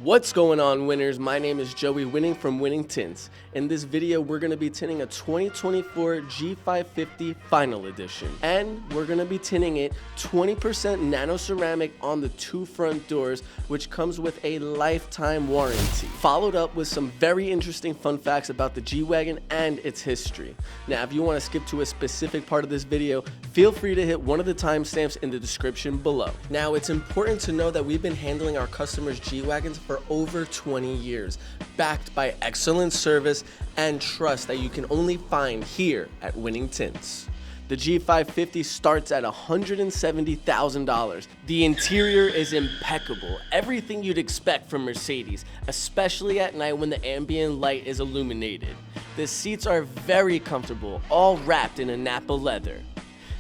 What's going on, winners? My name is Joey Winning from Winning Tints. In this video, we're going to be tinting a 2024 G550 Final Edition. And we're going to be tinting it 20% nano ceramic on the two front doors, which comes with a lifetime warranty. Followed up with some very interesting fun facts about the G-WAGON and its history. Now, if you want to skip to a specific part of this video, feel free to hit one of the timestamps in the description below. Now, it's important to know that we've been handling our customers' G-WAGONs for over 20 years, backed by excellent service and trust that you can only find here at Winning Tints. The G550 starts at $170,000. The interior is impeccable, everything you'd expect from Mercedes, especially at night when the ambient light is illuminated. The seats are very comfortable, all wrapped in a Napa leather.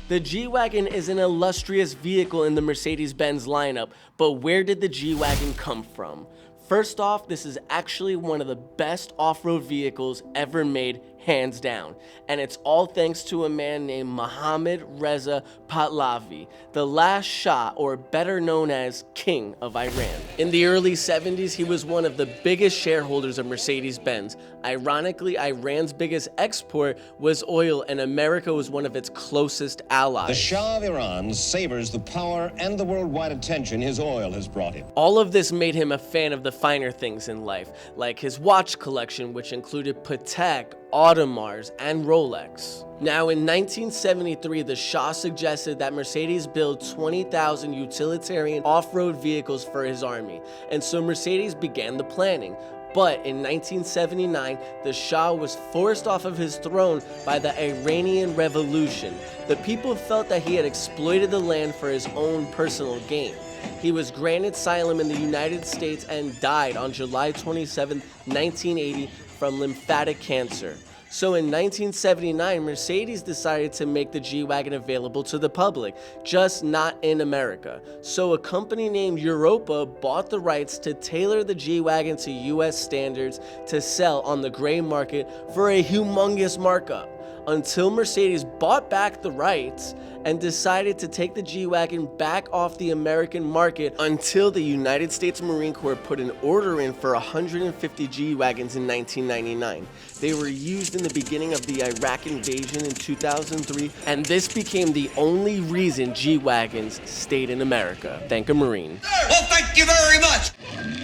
The G-WAGON is an illustrious vehicle in the Mercedes-Benz lineup, but where did the G-WAGON come from? First off, this is actually one of the best off-road vehicles ever made, hands down. And it's all thanks to a man named Mohammad Reza Pahlavi, the last Shah, or better known as King of Iran. In the early 70s, he was one of the biggest shareholders of Mercedes-Benz. Ironically, Iran's biggest export was oil, and America was one of its closest allies. The Shah of Iran savors the power and the worldwide attention his oil has brought him. All of this made him a fan of the finer things in life, like his watch collection, which included Patek, Audemars, and Rolex. Now, in 1973, the Shah suggested that Mercedes build 20,000 utilitarian off-road vehicles for his army, and so Mercedes began the planning. But in 1979, the Shah was forced off of his throne by the Iranian Revolution. The people felt that he had exploited the land for his own personal gain. He was granted asylum in the United States and died on July 27, 1980 from lymphatic cancer. So in 1979, Mercedes decided to make the G-WAGON available to the public, just not in America. So a company named Europa bought the rights to tailor the G-WAGON to US standards to sell on the gray market for a humongous markup, until Mercedes bought back the rights and decided to take the G-WAGON back off the American market until the United States Marine Corps put an order in for 150 G-WAGONs in 1999. They were used in the beginning of the Iraq invasion in 2003, and this became the only reason G-WAGONs stayed in America. Thank a Marine. Well, thank you very much.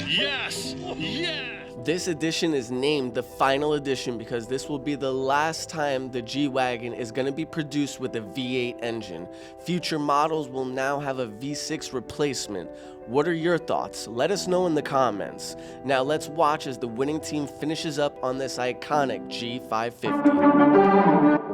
Yes! Yes! This edition is named the Final Edition because this will be the last time the G-WAGON is going to be produced with a V8 engine. Future models will now have a V6 replacement. What are your thoughts? Let us know in the comments. Now let's watch as the winning team finishes up on this iconic G550.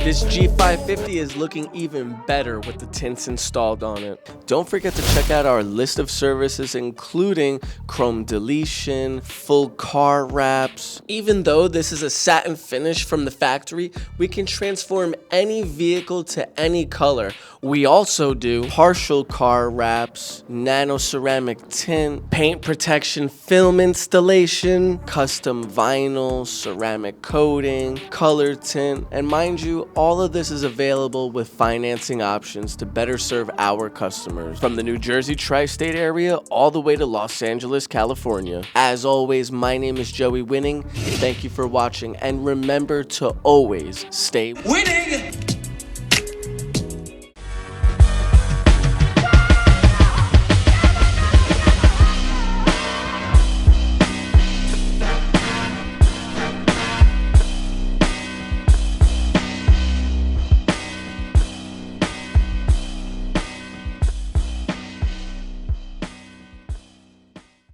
This G550 is looking even better with the tints installed on it. Don't forget to check out our list of services, including chrome deletion, full car wraps. Even though this is a satin finish from the factory, we can transform any vehicle to any color. We also do partial car wraps, nano ceramic tint, paint protection film installation, custom vinyl, ceramic coating, color tint, and mind you, all of this is available with financing options to better serve our customers from the New Jersey tri-state area all the way to Los Angeles, California. As always, my name is Joey Winning. Thank you for watching, and remember to always stay Winning!